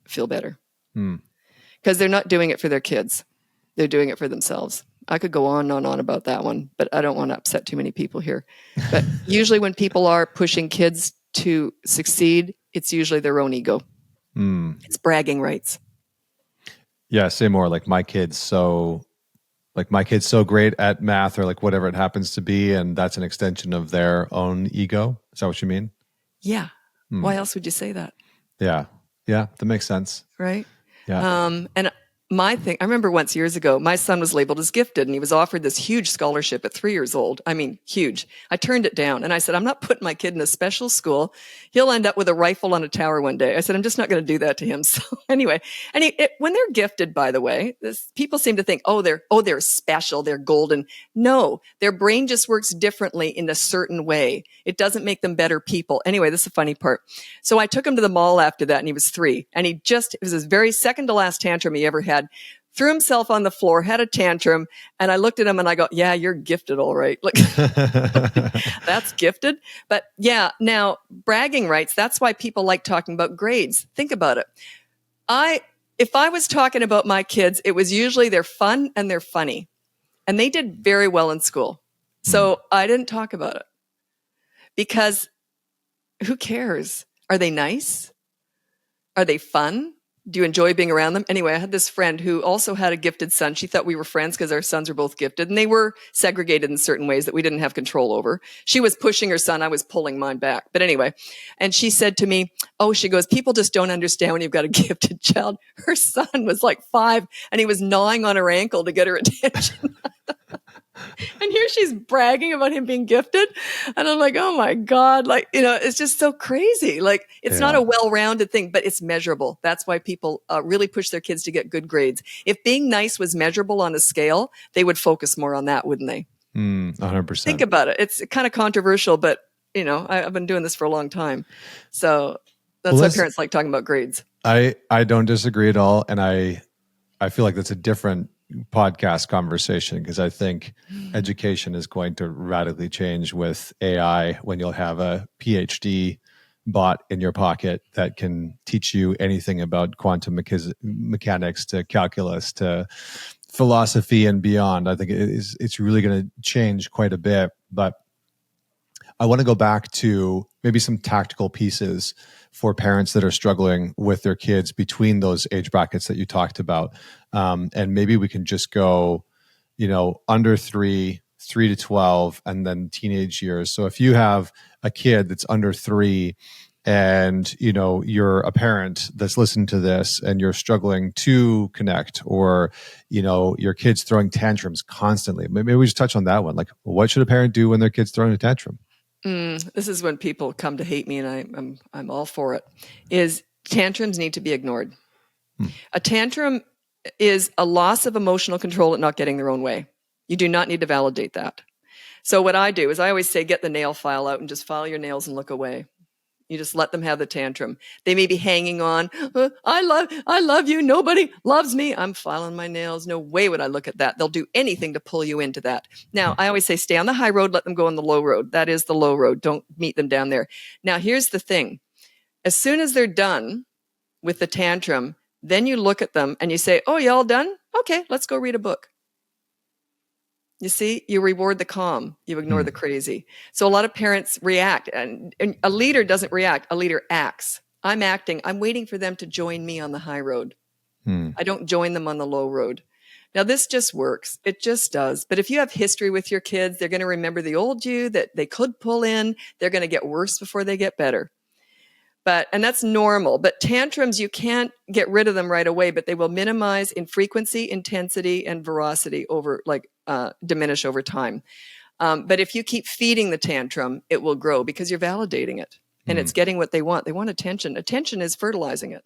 feel better. Because they're not doing it for their kids. They're doing it for themselves. I could go on and on about that one, but I don't want to upset too many people here. But usually when people are pushing kids to succeed, it's usually their own ego. It's bragging rights. Yeah, say more. Like, my kid's so great at math, or like whatever it happens to be, and that's an extension of their own ego. Is that what you mean? Yeah. Why else would you say that? Yeah. Yeah, that makes sense. Right? Yeah. And my thing, I remember once years ago, my son was labeled as gifted, and he was offered this huge scholarship at 3 years old. I mean, huge. I turned it down, and I said, I'm not putting my kid in a special school. He'll end up with a rifle on a tower one day. I said, I'm just not going to do that to him. So anyway, and when they're gifted, by the way, people seem to think, they're special, they're golden. No, their brain just works differently in a certain way. It doesn't make them better people. Anyway, this is the funny part. So I took him to the mall after that, and he was 3, and it was his very second to last tantrum he ever had. Threw himself on the floor, had a tantrum, and I looked at him and I go, yeah, you're gifted, all right. Like, that's gifted. But yeah, now bragging rights, that's why people like talking about grades. Think about it. If I was talking about my kids, it was usually they're fun and they're funny. And they did very well in school. So I didn't talk about it. Because who cares? Are they nice? Are they fun? Do you enjoy being around them? Anyway, I had this friend who also had a gifted son. She thought we were friends because our sons were both gifted, and they were segregated in certain ways that we didn't have control over. She was pushing her son. I was pulling mine back. But anyway, and she said to me, oh, she goes, people just don't understand when you've got a gifted child. Her son was like 5, and he was gnawing on her ankle to get her attention. And here she's bragging about him being gifted. And I'm like, oh my God. Like, it's just so crazy. Like, it's not a well-rounded thing, but it's measurable. That's why people really push their kids to get good grades. If being nice was measurable on a scale, they would focus more on that, wouldn't they? 100%. Think about it. It's kind of controversial, but I've been doing this for a long time. So that's why parents like talking about grades. I don't disagree at all. And I feel like that's a different podcast conversation, because I think education is going to radically change with AI when you'll have a PhD bot in your pocket that can teach you anything about quantum mechanics to calculus to philosophy and beyond. I think it's really going to change quite a bit. But I want to go back to maybe some tactical pieces for parents that are struggling with their kids between those age brackets that you talked about. And maybe we can just go, under 3 to 12, and then teenage years. So if you have a kid that's under 3 and, you're a parent that's listening to this and you're struggling to connect, or, your kid's throwing tantrums constantly, maybe we just touch on that one. Like, what should a parent do when their kid's throwing a tantrum? This is when people come to hate me, and I'm all for it. Is tantrums need to be ignored. A tantrum is a loss of emotional control at not getting their own way. You do not need to validate that. So what I do is I always say, get the nail file out and just file your nails and look away. You just let them have the tantrum. They may be hanging on. I love you. Nobody loves me. I'm filing my nails. No way would I look at that. They'll do anything to pull you into that. Now, I always say, stay on the high road. Let them go on the low road. That is the low road. Don't meet them down there. Now, here's the thing. As soon as they're done with the tantrum, then you look at them and you say, oh, you all done? Okay, let's go read a book. You see, you reward the calm, you ignore the crazy. So a lot of parents react, and a leader doesn't react, a leader acts. I'm acting, I'm waiting for them to join me on the high road. I don't join them on the low road. Now, this just works. It just does. But if you have history with your kids, they're going to remember the old you that they could pull in. They're going to get worse before they get better. And that's normal. But tantrums, you can't get rid of them right away, but they will minimize in frequency, intensity, and veracity diminish over time. But if you keep feeding the tantrum, it will grow because you're validating it and it's getting what they want. They want attention. Attention is fertilizing it.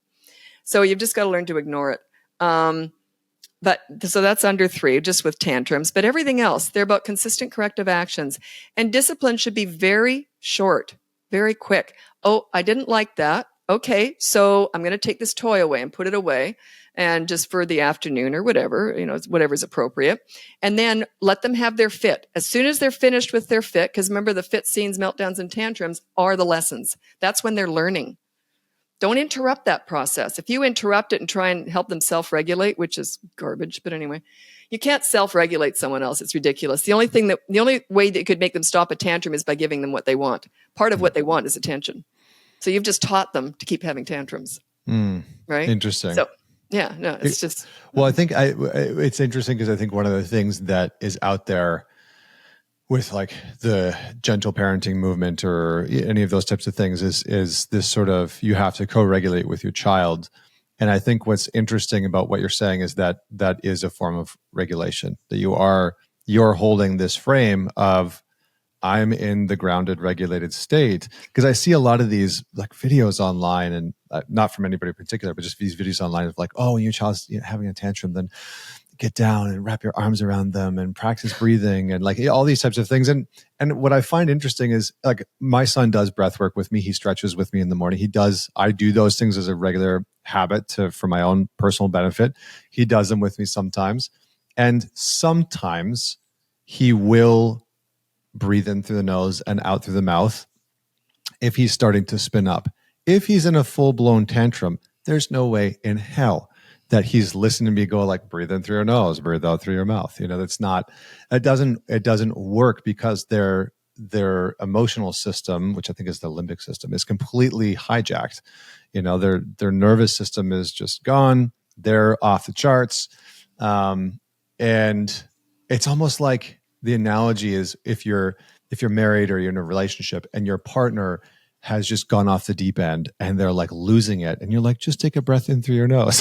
So you've just got to learn to ignore it. So that's under 3, just with tantrums. But everything else, they're about consistent corrective actions. And discipline should be very short, very quick. Oh, I didn't like that. Okay, so I'm going to take this toy away and put it away, and just for the afternoon or whatever, whatever's appropriate. And then let them have their fit. As soon as they're finished with their fit, because remember, the fit scenes, meltdowns, and tantrums are the lessons. That's when they're learning. Don't interrupt that process. If you interrupt it and try and help them self-regulate, which is garbage, but anyway, you can't self-regulate someone else. It's ridiculous. The only way that you could make them stop a tantrum is by giving them what they want. Part of what they want is attention. So you've just taught them to keep having tantrums, right? Interesting. So, yeah, no, it's just. Well, I think it's interesting because I think one of the things that is out there with like the gentle parenting movement or any of those types of things is this sort of, you have to co-regulate with your child. And I think what's interesting about what you're saying is that is a form of regulation, that you're holding this frame of, I'm in the grounded, regulated state. Because I see a lot of these like videos online, and not from anybody in particular, but just these videos online of like, oh, when your child's having a tantrum, then get down and wrap your arms around them and practice breathing and like all these types of things. And what I find interesting is like my son does breath work with me. He stretches with me in the morning. I do those things as a regular habit for my own personal benefit. He does them with me sometimes. And sometimes he will breathe in through the nose and out through the mouth if he's starting to spin up. If he's in a full-blown tantrum, there's no way in hell that he's listening to me go like, breathe in through your nose, breathe out through your mouth. It doesn't work because they're their emotional system, which I think is the limbic system, is completely hijacked. Their nervous system is just gone. They're off the charts. And it's almost like the analogy is if you're married or you're in a relationship and your partner has just gone off the deep end and they're like losing it, and you're like, just take a breath in through your nose.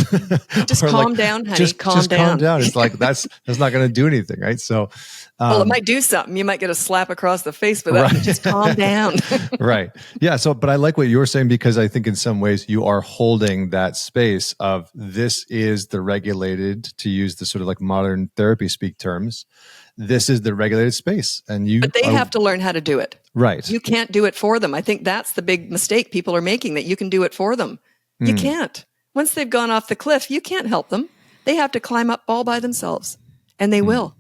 Just calm down, honey. Just calm down. It's like that's not going to do anything, right? So, well, it might do something. You might get a slap across the face for that. Right. Just calm down. Right. Yeah. So, but I like what you were saying, because I think in some ways you are holding that space of this is the regulated, to use the sort of like modern therapy speak terms, this is the regulated space. But they have to learn how to do it. Right. You can't do it for them. I think that's the big mistake people are making, that you can do it for them. You can't. Once they've gone off the cliff, you can't help them. They have to climb up all by themselves, and they will.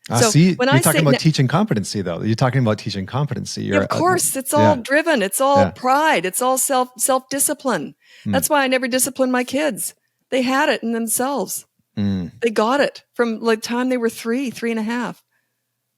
So see, when you're talking about teaching competency, though. You're talking about teaching competency. Of course, it's all driven. It's all pride. It's all self-discipline. That's why I never disciplined my kids. They had it in themselves. They got it from like time they were 3.5.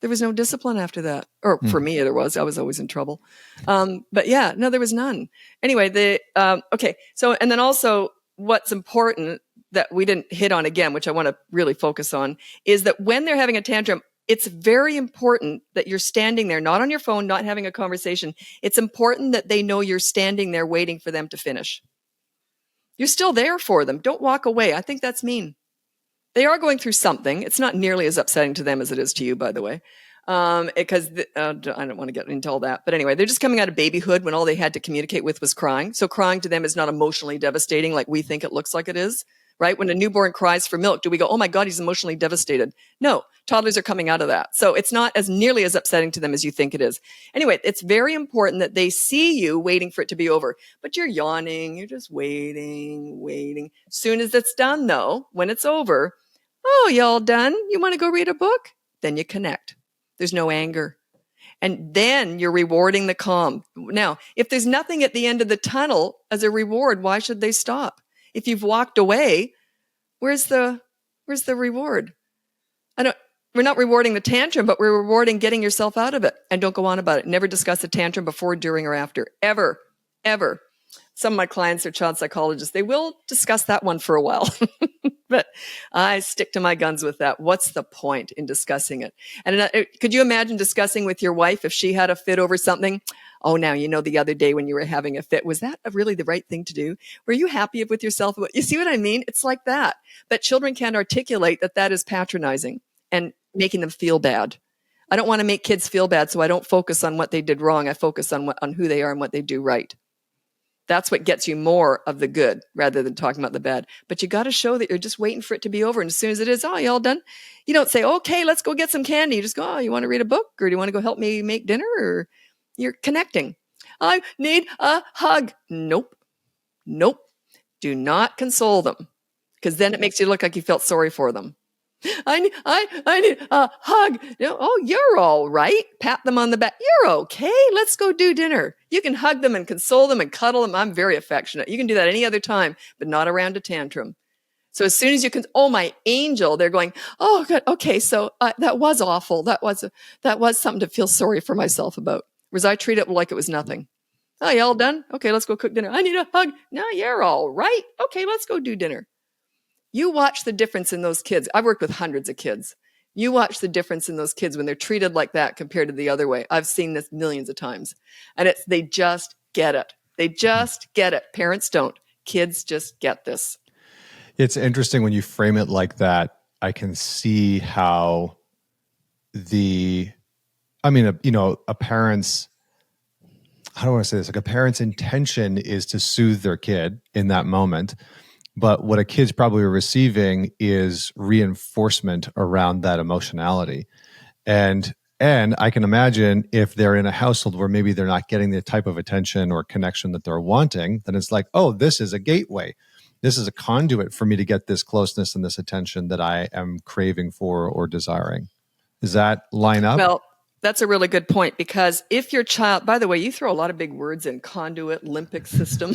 There was no discipline after that. Or for me, there was. I was always in trouble. But yeah, no, there was none. Anyway, okay. So, and then also what's important that we didn't hit on again, which I want to really focus on, is that when they're having a tantrum, it's very important that you're standing there, not on your phone, not having a conversation. It's important that they know you're standing there waiting for them to finish. You're still there for them. Don't walk away. I think that's mean. They are going through something. It's not nearly as upsetting to them as it is to you, by the way, because I don't want to get into all that. But anyway, they're just coming out of babyhood when all they had to communicate with was crying. So crying to them is not emotionally devastating like we think it looks like it is, right? When a newborn cries for milk, do we go, oh my God, he's emotionally devastated? No, toddlers are coming out of that. So it's not as nearly as upsetting to them as you think it is. Anyway, it's very important that they see you waiting for it to be over, but you're yawning, you're just waiting. As soon as it's done though, when it's over, oh, y'all done? You want to go read a book? Then you connect. There's no anger. And then you're rewarding the calm. Now, if there's nothing at the end of the tunnel as a reward, why should they stop? If you've walked away, where's the reward? We're not rewarding the tantrum, but we're rewarding getting yourself out of it. And don't go on about it. Never discuss a tantrum before, during, or after. Ever. Some of my clients are child psychologists. They will discuss that one for a while. But I stick to my guns with that. What's the point in discussing it? And could you imagine discussing with your wife if she had a fit over something? Oh, now, the other day when you were having a fit, was that really the right thing to do? Were you happy with yourself? You see what I mean? It's like that. But children can't articulate that is patronizing and making them feel bad. I don't want to make kids feel bad, so I don't focus on what they did wrong. I focus on who they are and what they do right. That's what gets you more of the good rather than talking about the bad. But you got to show that you're just waiting for it to be over. And as soon as it is, oh, you all done? You don't say, okay, let's go get some candy. You just go, oh, you want to read a book? Or do you want to go help me make dinner? Or you're connecting. I need a hug. Nope. Do not console them, because then it makes you look like you felt sorry for them. I need a hug. Oh, you're all right. Pat them on the back. You're okay. Let's go do dinner. You can hug them and console them and cuddle them. I'm very affectionate. You can do that any other time, but not around a tantrum. So as soon as you can, oh, my angel, they're going, oh, good. Okay. So that was awful. That was something to feel sorry for myself about. Whereas I treat it like it was nothing. Oh, you all done? Okay, let's go cook dinner. I need a hug. No, you're all right. Okay, let's go do dinner. You watch the difference in those kids. I've worked with hundreds of kids. You watch the difference in those kids when they're treated like that compared to the other way. I've seen this millions of times. And they just get it. They just get it. Parents don't. Kids just get this. It's interesting when you frame it like that. I can see how a parent's, how do I want to say this? Like a parent's intention is to soothe their kid in that moment. But what a kid's probably receiving is reinforcement around that emotionality. And I can imagine if they're in a household where maybe they're not getting the type of attention or connection that they're wanting, then it's like, oh, this is a gateway. This is a conduit for me to get this closeness and this attention that I am craving for or desiring. Does that line up? Well, that's a really good point, because if your child, by the way, you throw a lot of big words in: conduit, limbic system.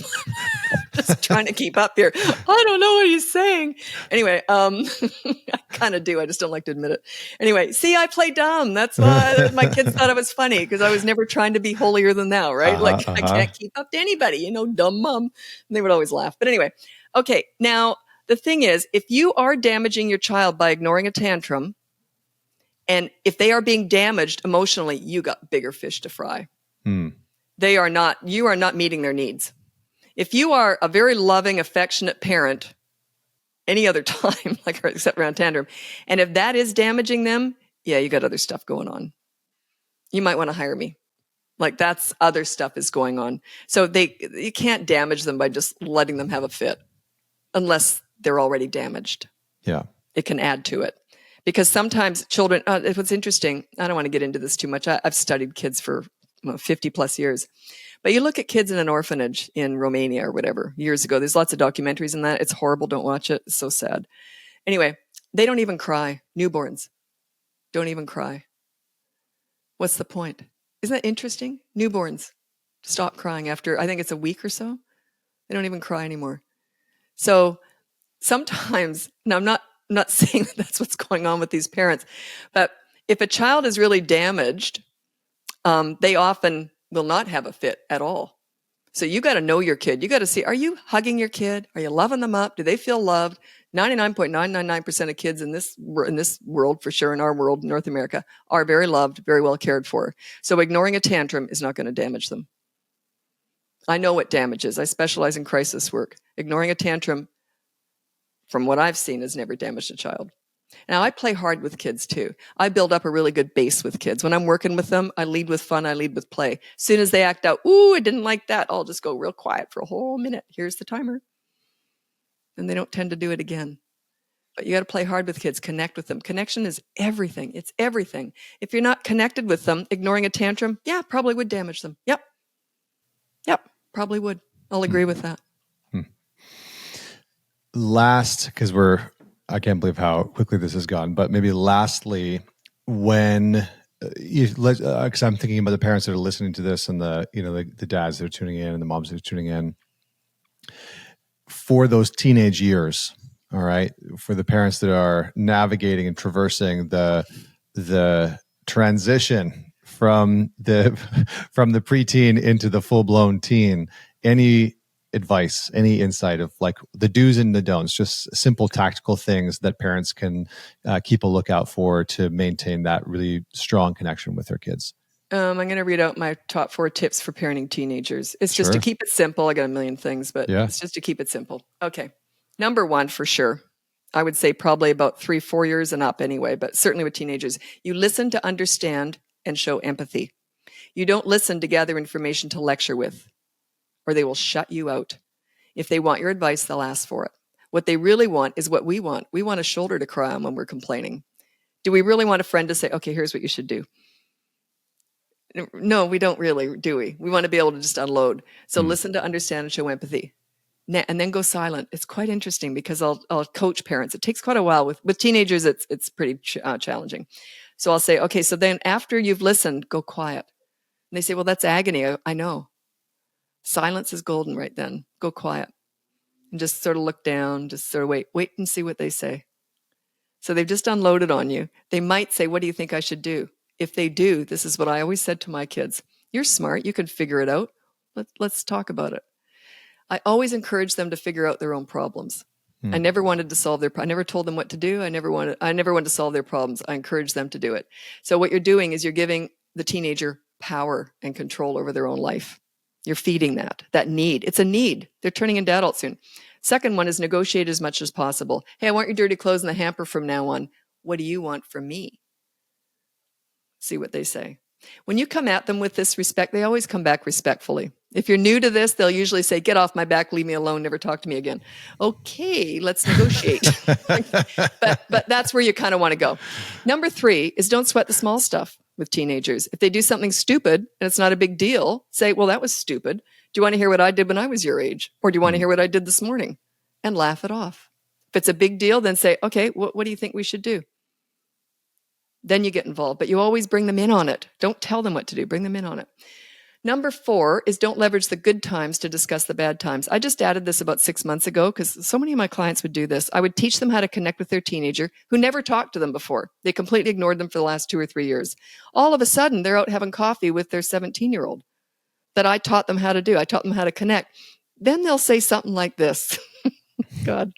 Just trying to keep up here. I don't know what he's saying. Anyway, I kind of do. I just don't like to admit it. Anyway, see, I play dumb. That's why my kids thought it was funny, because I was never trying to be holier than thou, right? I can't keep up to anybody, dumb mom. And they would always laugh. But anyway, okay. Now, the thing is, if you are damaging your child by ignoring a tantrum, and if they are being damaged emotionally, you got bigger fish to fry. You are not meeting their needs. If you are a very loving, affectionate parent, any other time, except around tantrum, and if that is damaging them, yeah, you got other stuff going on. You might want to hire me. That's other stuff is going on. So you can't damage them by just letting them have a fit, unless they're already damaged. Yeah. It can add to it. Because sometimes children, what's interesting, I don't want to get into this too much. I've studied kids for 50 plus years. But you look at kids in an orphanage in Romania or whatever, years ago. There's lots of documentaries in that. It's horrible. Don't watch it. It's so sad. Anyway, they don't even cry. Newborns don't even cry. What's the point? Isn't that interesting? Newborns stop crying after, I think it's a week or so. They don't even cry anymore. So sometimes, and I'm not saying that's what's going on with these parents, but if a child is really damaged, they often will not have a fit at all. So you got to know your kid. You got to see, are you hugging your kid? Are you loving them up? Do they feel loved? 99.999% of kids in this world, for sure, in our world, North America, are very loved, very well cared for. So ignoring a tantrum is not going to damage them. I know what damages. I specialize in crisis work. Ignoring a tantrum, from what I've seen, has never damaged a child. Now, I play hard with kids too. I build up a really good base with kids. When I'm working with them, I lead with fun. I lead with play. As soon as they act out, ooh, I didn't like that, I'll just go real quiet for a whole minute. Here's the timer. And they don't tend to do it again. But you got to play hard with kids. Connect with them. Connection is everything. It's everything. If you're not connected with them, ignoring a tantrum, yeah, probably would damage them. Yep, probably would. I'll agree with that. Last, because I can't believe how quickly this has gone, but maybe lastly, when because I'm thinking about the parents that are listening to this, and the dads that are tuning in and the moms that are tuning in, for those teenage years, all right, for the parents that are navigating and traversing the transition from the preteen into the full-blown teen, any advice, any insight of the do's and the don'ts, just simple tactical things that parents can keep a lookout for to maintain that really strong connection with their kids? I'm going to read out my top 4 tips for parenting teenagers. It's just to keep it simple. I got a million things, but it's just to keep it simple. Okay. Number 1, for sure. I would say probably about 3-4 years and up anyway, but certainly with teenagers, you listen to understand and show empathy. You don't listen to gather information to lecture with, or they will shut you out. If they want your advice, they'll ask for it. What they really want is what we want. We want a shoulder to cry on when we're complaining. Do we really want a friend to say, okay, here's what you should do? No, we don't really, do we? We want to be able to just unload. So listen to understand and show empathy. And then go silent. It's quite interesting because I'll coach parents. It takes quite a while. With teenagers, it's pretty challenging. So I'll say, okay, so then after you've listened, go quiet. And they say, well, that's agony. I know. Silence is golden right then. Go quiet. And just sort of look down, just sort of wait and see what they say. So they've just unloaded on you. They might say, what do you think I should do? If they do, this is what I always said to my kids. You're smart. You can figure it out. Let's talk about it. I always encourage them to figure out their own problems. I never wanted to solve I never told them what to do. I never wanted to solve their problems. I encouraged them to do it. So what you're doing is you're giving the teenager power and control over their own life. You're feeding that need. It's a need. They're turning into adults soon. Second one is negotiate as much as possible. Hey, I want your dirty clothes in the hamper from now on. What do you want from me? See what they say. When you come at them with this respect, they always come back respectfully. If you're new to this, they'll usually say, get off my back, leave me alone, never talk to me again. Okay, let's negotiate. but that's where you kind of want to go. Number 3 is don't sweat the small stuff with teenagers. If they do something stupid and it's not a big deal, say, well, that was stupid. Do you want to hear what I did when I was your age? Or do you want to hear what I did this morning? And laugh it off. If it's a big deal, then say, okay, what do you think we should do? Then you get involved, but you always bring them in on it. Don't tell them what to do. Bring them in on it. Number 4 is don't leverage the good times to discuss the bad times. I just added this about 6 months ago because so many of my clients would do this. I would teach them how to connect with their teenager who never talked to them before. They completely ignored them for the last 2 or 3 years. All of a sudden, they're out having coffee with their 17-year-old that I taught them how to do. I taught them how to connect. Then they'll say something like this. God,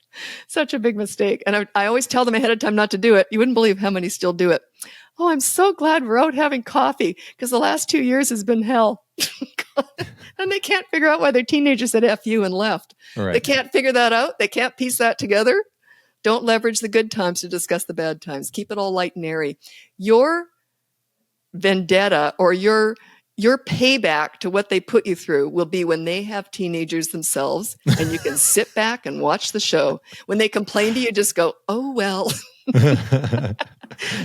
such a big mistake. And I always tell them ahead of time not to do it. You wouldn't believe how many still do it. Oh, I'm so glad we're out having coffee because the last 2 years has been hell. And they can't figure out why their teenager said F you and left. Right. They can't figure that out. They can't piece that together. Don't leverage the good times to discuss the bad times. Keep it all light and airy. Your vendetta or your payback to what they put you through will be when they have teenagers themselves and you can sit back and watch the show. When they complain to you, just go, oh, well.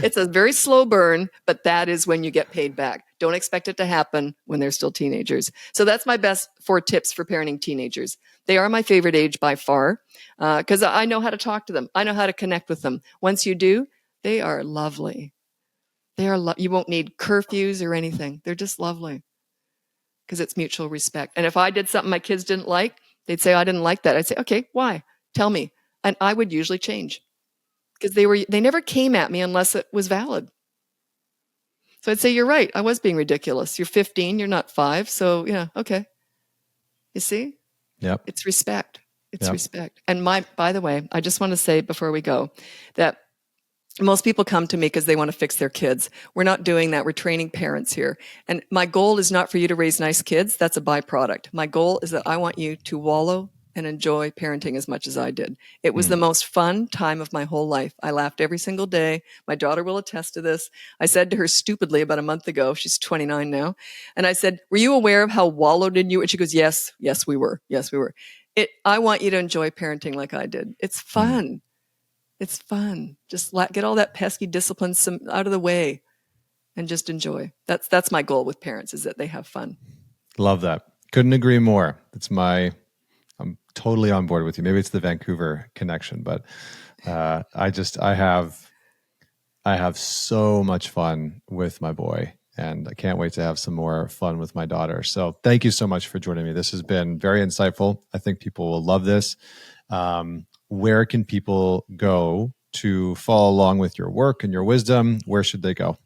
It's a very slow burn, but that is when you get paid back. Don't expect it to happen when they're still teenagers. So that's my best 4 tips for parenting teenagers. They are my favorite age by far because I know how to talk to them. I know how to connect with them. Once you do, they are lovely. You won't need curfews or anything. They're just lovely because it's mutual respect. And if I did something my kids didn't like, they'd say, I didn't like that. I'd say, okay, why? Tell me. And I would usually change because they never came at me unless it was valid. So I'd say, you're right. I was being ridiculous. You're 15. You're not 5. So yeah, okay. You see? Yep. It's respect. It's respect. And by the way, I just want to say before we go that most people come to me because they want to fix their kids. We're not doing that. We're training parents here. And my goal is not for you to raise nice kids. That's a byproduct. My goal is that I want you to wallow and enjoy parenting as much as I did. It was the most fun time of my whole life. I laughed every single day. My daughter will attest to this. I said to her stupidly about a month ago, she's 29 now, and I said, were you aware of how wallowed in you? And she goes, yes, we were. Yes, we were. I want you to enjoy parenting like I did. It's fun. It's fun. Just get all that pesky discipline out of the way and just enjoy. That's my goal with parents, is that they have fun. Love that. Couldn't agree more. I'm totally on board with you. Maybe it's the Vancouver connection, but I have so much fun with my boy, and I can't wait to have some more fun with my daughter. So thank you so much for joining me. This has been very insightful. I think people will love this. Where can people go to follow along with your work and your wisdom? Where should they go?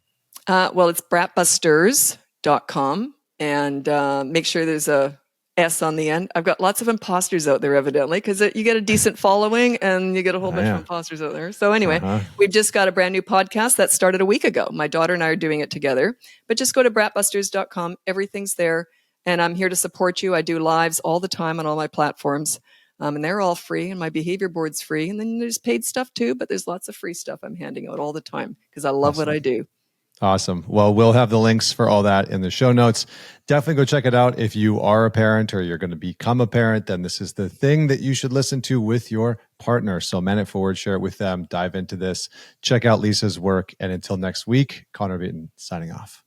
Well, it's bratbusters.com, and make sure there's a S on the end. I've got lots of imposters out there, evidently, because you get a decent following and you get a whole bunch of imposters out there. So anyway, we've just got a brand new podcast that started a week ago. My daughter and I are doing it together. But just go to bratbusters.com. Everything's there. And I'm here to support you. I do lives all the time on all my platforms. And they're all free. And my behavior board's free. And then there's paid stuff too. But there's lots of free stuff I'm handing out all the time because I love what I do. Awesome. Well, we'll have the links for all that in the show notes. Definitely go check it out. If you are a parent or you're going to become a parent, then this is the thing that you should listen to with your partner. So man it forward, share it with them, dive into this, check out Lisa's work. And until next week, Connor Beaton signing off.